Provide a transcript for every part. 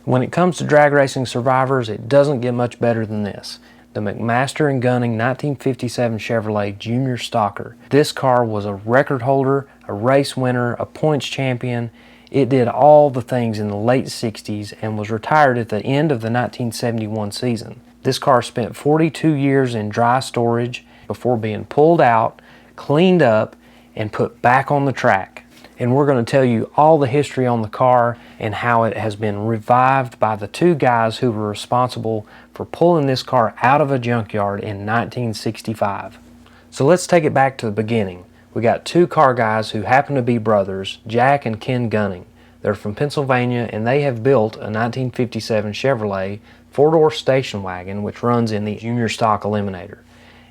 When it comes to drag racing survivors, it doesn't get much better than this. The McMaster Gunning 1957 Chevrolet Junior Stocker. This car was a record holder, a race winner, a points champion. It did all the things in the late 60s and was retired at the end of the 1971 season. This car spent 42 years in dry storage before being pulled out, cleaned up, and put back on the track. And we're going to tell you all the history on the car and how it has been revived by the two guys who were responsible for pulling this car out of a junkyard in 1965. So let's take it back to the beginning. We got two car guys who happen to be brothers, Jack and Ken Gunning. They're from Pennsylvania and they have built a 1957 Chevrolet four-door station wagon which runs in the Junior Stock Eliminator.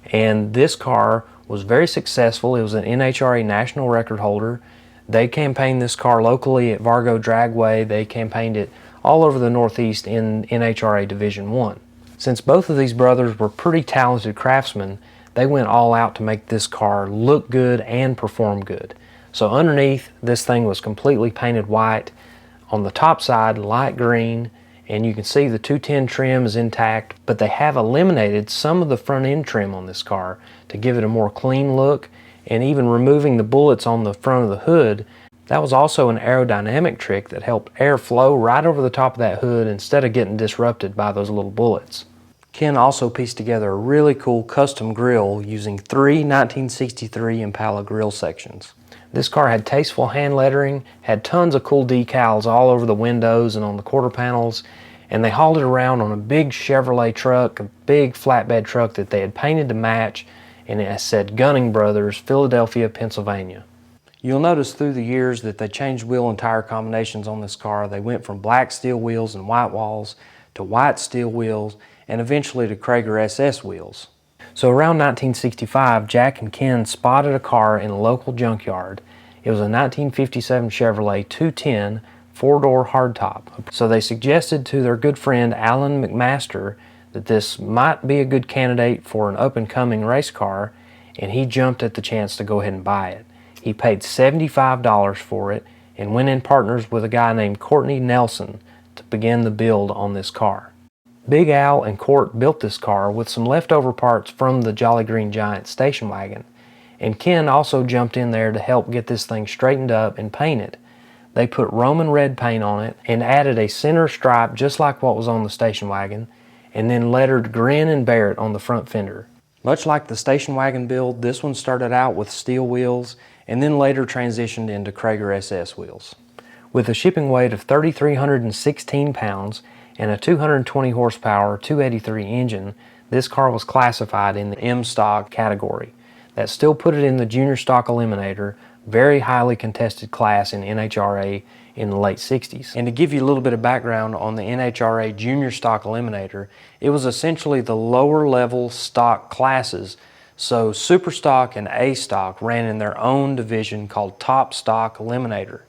And this car was very successful. It was an NHRA National Record Holder. They campaigned this car locally at Vargo Dragway. They campaigned it all over the Northeast in NHRA Division 1. Since both of these brothers were pretty talented craftsmen, they went all out to make this car look good and perform good. So underneath, this thing was completely painted white. On the top side, light green, and you can see the 210 trim is intact, but they have eliminated some of the front end trim on this car to give it a more clean look, and even removing the bullets on the front of the hood. That was also an aerodynamic trick that helped air flow right over the top of that hood instead of getting disrupted by those little bullets. Ken also pieced together a really cool custom grille using three 1963 Impala grill sections. This car had tasteful hand lettering, had tons of cool decals all over the windows and on the quarter panels, and they hauled it around on a big Chevrolet truck, a big flatbed truck that they had painted to match, and it said Gunning Brothers, Philadelphia, Pennsylvania. You'll notice through the years that they changed wheel and tire combinations on this car. They went from black steel wheels and white walls to white steel wheels and eventually to Krager SS wheels. So around 1965, Jack and Ken spotted a car in a local junkyard. It was a 1957 Chevrolet 210 four-door hardtop. So they suggested to their good friend Alan McMaster that this might be a good candidate for an up-and-coming race car, and he jumped at the chance to go ahead and buy it. He paid $75 for it and went in partners with a guy named Courtney Nelson to begin the build on this car. Big Al and Court built this car with some leftover parts from the Jolly Green Giant station wagon, and Ken also jumped in there to help get this thing straightened up and painted. They put Roman red paint on it and added a center stripe just like what was on the station wagon, and then lettered Grin and Barrett on the front fender. Much like the station wagon build, this one started out with steel wheels and then later transitioned into Krager SS wheels. With a shipping weight of 3,316 pounds and a 220 horsepower 283 engine, this car was classified in the M-Stock category. That still put it in the Junior Stock Eliminator, very highly contested class in NHRA in the late 60s. And to give you a little bit of background on the NHRA Junior Stock Eliminator, it was essentially the lower level stock classes. So Super Stock and A Stock ran in their own division called Top Stock Eliminator.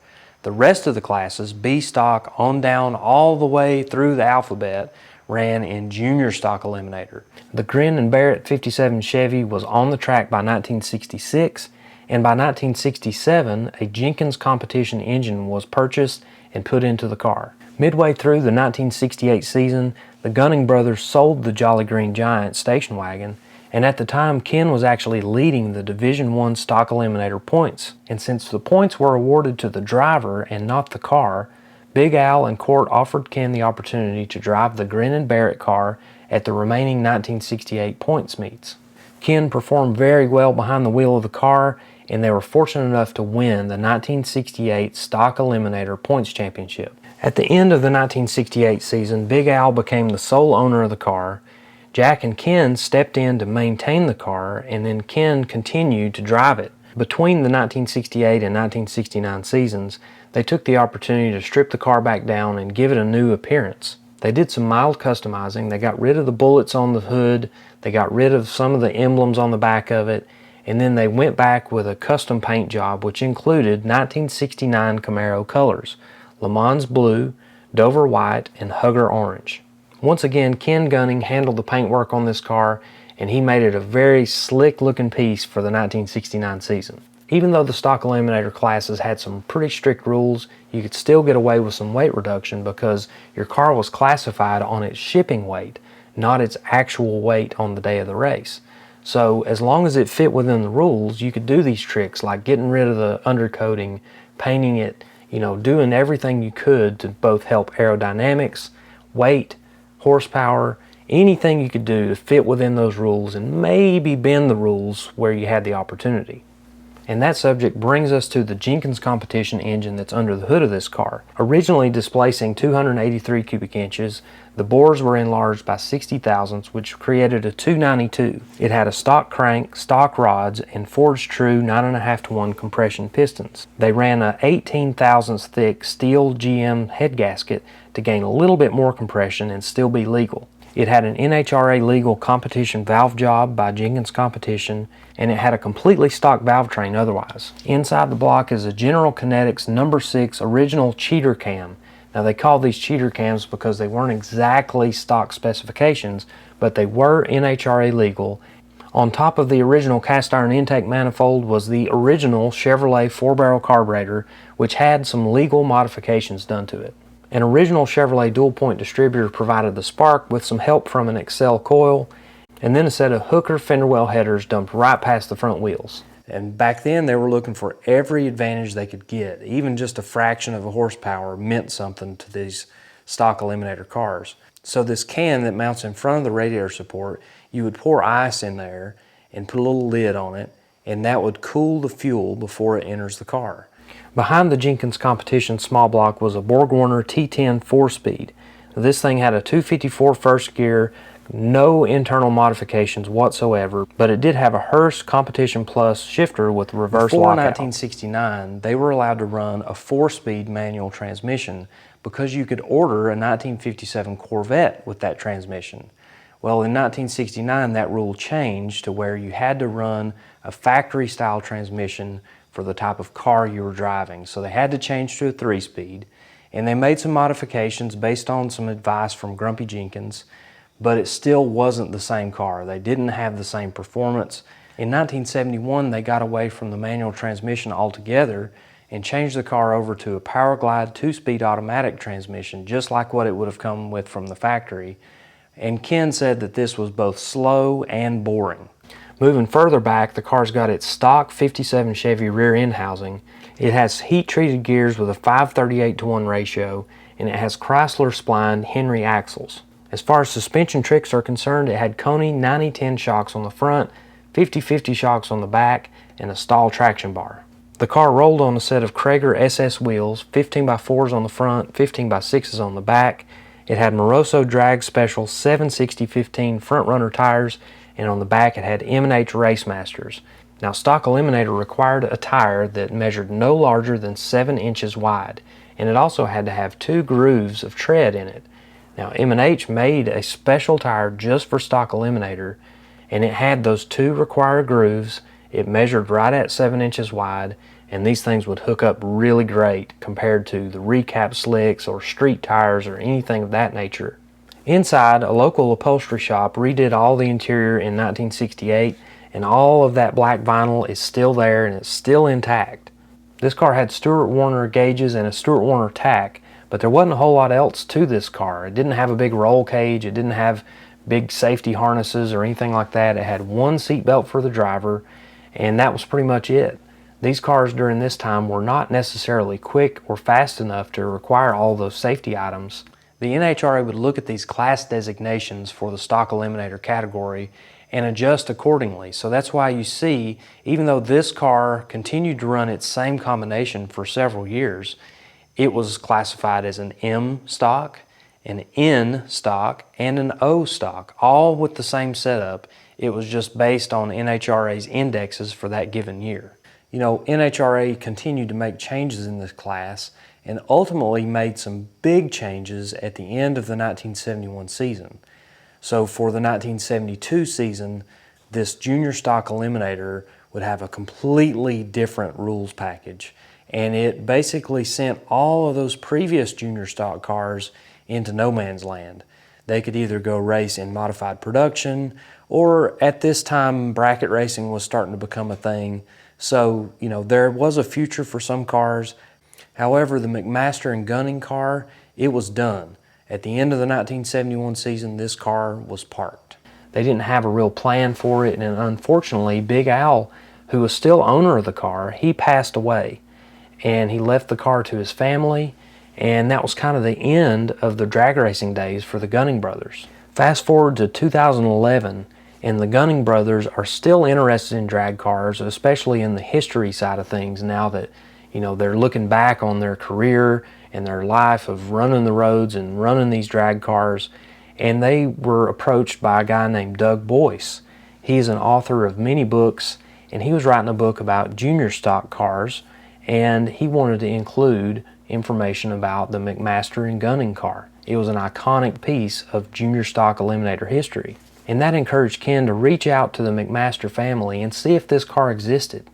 The rest of the classes, B Stock on down all the way through the alphabet, ran in Junior Stock Eliminator. The Grin and Barrett 57 Chevy was on the track by 1966, and by 1967, a Jenkins competition engine was purchased and put into the car. Midway through the 1968 season, the Gunning brothers sold the Jolly Green Giant station wagon, and at the time Ken was actually leading the Division I Stock Eliminator points. And since the points were awarded to the driver and not the car, Big Al and Court offered Ken the opportunity to drive the Grin and Barrett car at the remaining 1968 points meets. Ken performed very well behind the wheel of the car, and they were fortunate enough to win the 1968 Stock Eliminator Points Championship. At the end of the 1968 season, Big Al became the sole owner of the car. Jack and Ken stepped in to maintain the car, and then Ken continued to drive it. Between the 1968 and 1969 seasons, they took the opportunity to strip the car back down and give it a new appearance. They did some mild customizing. They got rid of the bullets on the hood, they got rid of some of the emblems on the back of it, and then they went back with a custom paint job which included 1969 Camaro colors, Le Mans blue, Dover white, and Hugger orange. Once again, Ken Gunning handled the paintwork on this car, and he made it a very slick looking piece for the 1969 season. Even though the stock eliminator classes had some pretty strict rules, you could still get away with some weight reduction because your car was classified on its shipping weight, not its actual weight on the day of the race. So as long as it fit within the rules, you could do these tricks like getting rid of the undercoating, painting it, doing everything you could to both help aerodynamics, weight, horsepower, anything you could do to fit within those rules and maybe bend the rules where you had the opportunity. And that subject brings us to the Jenkins competition engine that's under the hood of this car. Originally displacing 283 cubic inches, the bores were enlarged by 60 thousandths, which created a 292. It had a stock crank, stock rods, and forged true 9.5-to-1 compression pistons. They ran a 18 thousandths thick steel GM head gasket to gain a little bit more compression and still be legal. It had an NHRA legal competition valve job by Jenkins Competition, and it had a completely stock valve train otherwise. Inside the block is a General Kinetics No. 6 original cheater cam. Now they call these cheater cams because they weren't exactly stock specifications, but they were NHRA legal. On top of the original cast iron intake manifold was the original Chevrolet 4-barrel carburetor, which had some legal modifications done to it. An original Chevrolet dual-point distributor provided the spark with some help from an Excel coil, and then a set of Hooker fender well headers dumped right past the front wheels. And back then they were looking for every advantage they could get. Even just a fraction of a horsepower meant something to these stock eliminator cars. So this can that mounts in front of the radiator support, you would pour ice in there and put a little lid on it, and that would cool the fuel before it enters the car. Behind the Jenkins competition small block was a Borg-Warner T10 4-speed. This thing had a 254 first gear, no internal modifications whatsoever, but it did have a Hurst Competition Plus shifter with reverse lockout. Before 1969, they were allowed to run a 4-speed manual transmission because you could order a 1957 Corvette with that transmission. Well, in 1969, that rule changed to where you had to run a factory-style transmission for the type of car you were driving. So they had to change to a 3-speed, and they made some modifications based on some advice from Grumpy Jenkins, but it still wasn't the same car. They didn't have the same performance. In 1971, they got away from the manual transmission altogether and changed the car over to a Powerglide 2-speed automatic transmission, just like what it would have come with from the factory. And Ken said that this was both slow and boring. Moving further back, the car's got its stock 57 Chevy rear end housing. It has heat-treated gears with a 5:38-to-1 ratio, and it has Chrysler splined Henry axles. As far as suspension tricks are concerned, it had Coney 90-10 shocks on the front, 50-50 shocks on the back, and a stall traction bar. The car rolled on a set of Krager SS wheels, 15x4s on the front, 15x6s on the back. It had Moroso Drag Special 760-15 front runner tires, and on the back it had M&H Race Masters. Now, stock eliminator required a tire that measured no larger than 7 inches wide, and it also had to have 2 grooves of tread in it. Now, M&H made a special tire just for stock eliminator, and it had those 2 required grooves. It measured right at 7 inches wide, and these things would hook up really great compared to the recap slicks or street tires or anything of that nature. Inside, a local upholstery shop redid all the interior in 1968, and all of that black vinyl is still there and it's still intact. This car had Stewart Warner gauges and a Stewart Warner tack, but there wasn't a whole lot else to this car. It didn't have a big roll cage, it didn't have big safety harnesses or anything like that. It had one seat belt for the driver, and that was pretty much it. These cars during this time were not necessarily quick or fast enough to require all those safety items. The NHRA would look at these class designations for the stock eliminator category and adjust accordingly. So that's why you see, even though this car continued to run its same combination for several years, it was classified as an M stock, an N stock, and an O stock, all with the same setup. It was just based on NHRA's indexes for that given year. You know, NHRA continued to make changes in this class and ultimately made some big changes at the end of the 1971 season. So for the 1972 season, this Junior Stock Eliminator would have a completely different rules package, and it basically sent all of those previous Junior Stock cars into no man's land. They could either go race in modified production, or at this time bracket racing was starting to become a thing, So, you know, there was a future for some cars. However, the McMaster Gunning car, it was done. At the end of the 1971 season, this car was parked. They didn't have a real plan for it, and unfortunately, Big Al, who was still owner of the car, he passed away. And he left the car to his family, and that was kind of the end of the drag racing days for the Gunning brothers. Fast forward to 2011, and the Gunning brothers are still interested in drag cars, especially in the history side of things now that, you know, they're looking back on their career and their life of running the roads and running these drag cars. And they were approached by a guy named Doug Boyce. He's an author of many books, and he was writing a book about junior stock cars, and he wanted to include information about the McMaster Gunning car. It was an iconic piece of Junior Stock Eliminator history. And that encouraged Ken to reach out to the McMaster family and see if this car existed.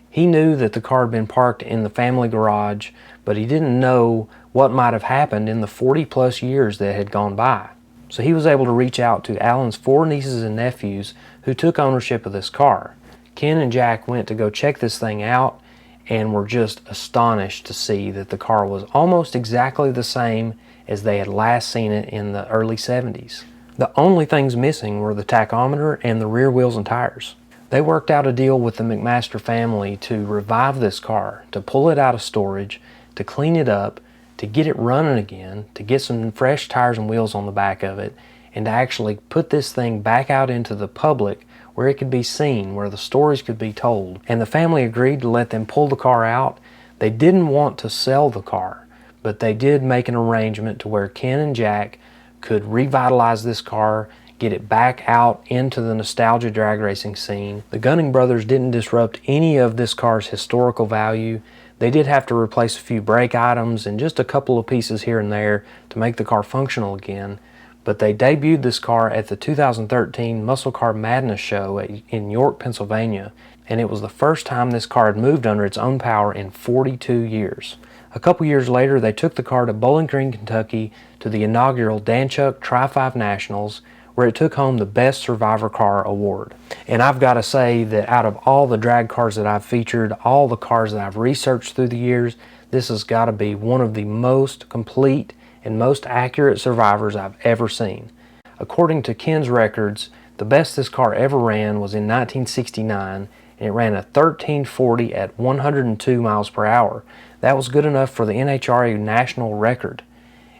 He knew that the car had been parked in the family garage, but he didn't know what might have happened in the 40+ years that had gone by. So he was able to reach out to Alan's 4 nieces and nephews who took ownership of this car. Ken and Jack went to go check this thing out and were just astonished to see that the car was almost exactly the same as they had last seen it in the early 70s. The only things missing were the tachometer and the rear wheels and tires. They worked out a deal with the McMaster family to revive this car, to pull it out of storage, to clean it up, to get it running again, to get some fresh tires and wheels on the back of it, and to actually put this thing back out into the public where it could be seen, where the stories could be told. And the family agreed to let them pull the car out. They didn't want to sell the car, but they did make an arrangement to where Ken and Jack could revitalize this car, get it back out into the nostalgia drag racing scene. The Gunning brothers didn't disrupt any of this car's historical value. They did have to replace a few brake items and just a couple of pieces here and there to make the car functional again. But they debuted this car at the 2013 Muscle Car Madness show in York, Pennsylvania, and it was the first time this car had moved under its own power in 42 years. A couple years later, they took the car to Bowling Green, Kentucky to the inaugural Danchuk Tri-5 Nationals, where it took home the Best Survivor Car award. And I've got to say that out of all the drag cars that I've featured, all the cars that I've researched through the years, this has got to be one of the most complete and most accurate survivors I've ever seen. According to Ken's records, the best this car ever ran was in 1969, and it ran a 1340 at 102 miles per hour. That was good enough for the NHRA national record.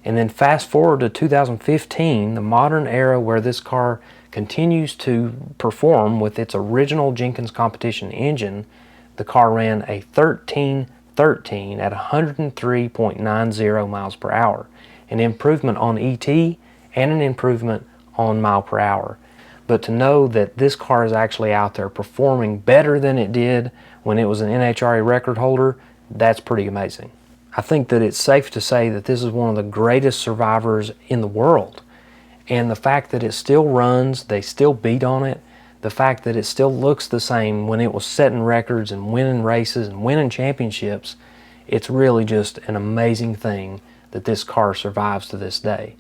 And then fast forward to 2015, the modern era where this car continues to perform with its original Jenkins competition engine, the car ran a 1313 at 103.90 miles per hour, an improvement on ET and an improvement on mile per hour. But to know that this car is actually out there performing better than it did when it was an NHRA record holder, that's pretty amazing. I think that it's safe to say that this is one of the greatest survivors in the world. And the fact that it still runs, they still beat on it, the fact that it still looks the same when it was setting records and winning races and winning championships, it's really just an amazing thing that this car survives to this day.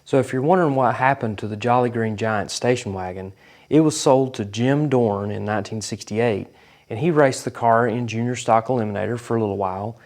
So if you're wondering what happened to the Jolly Green Giant station wagon, it was sold to Jim Dorn in 1968, and he raced the car in Junior Stock Eliminator for a little while,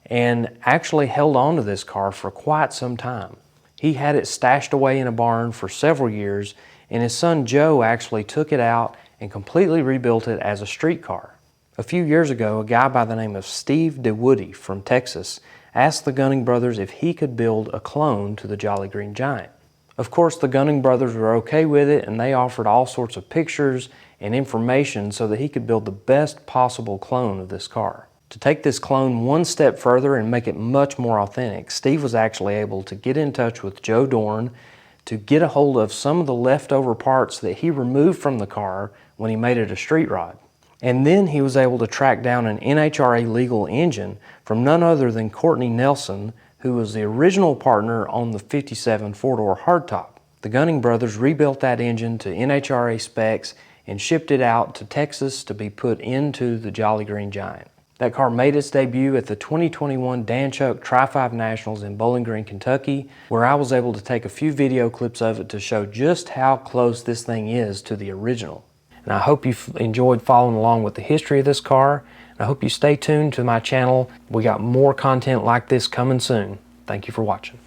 and actually held on to this car for quite some time. He had it stashed away in a barn for several years, and his son Joe actually took it out and completely rebuilt it as a street car. A few years ago, a guy by the name of Steve DeWoody from Texas asked the Gunning brothers if he could build a clone to the Jolly Green Giant. Of course, the Gunning brothers were okay with it, and they offered all sorts of pictures and information so that he could build the best possible clone of this car. To take this clone one step further and make it much more authentic, Steve was actually able to get in touch with Joe Dorn to get a hold of some of the leftover parts that he removed from the car when he made it a street rod. And then he was able to track down an NHRA legal engine from none other than Courtney Nelson, who was the original partner on the 57 four-door hardtop. The Gunning brothers rebuilt that engine to NHRA specs and shipped it out to Texas to be put into the Jolly Green Giant. That car made its debut at the 2021 Danchuk Tri-5 Nationals in Bowling Green, Kentucky, where I was able to take a few video clips of it to show just how close this thing is to the original. And I hope you've enjoyed following along with the history of this car. And I hope you stay tuned to my channel. We got more content like this coming soon. Thank you for watching.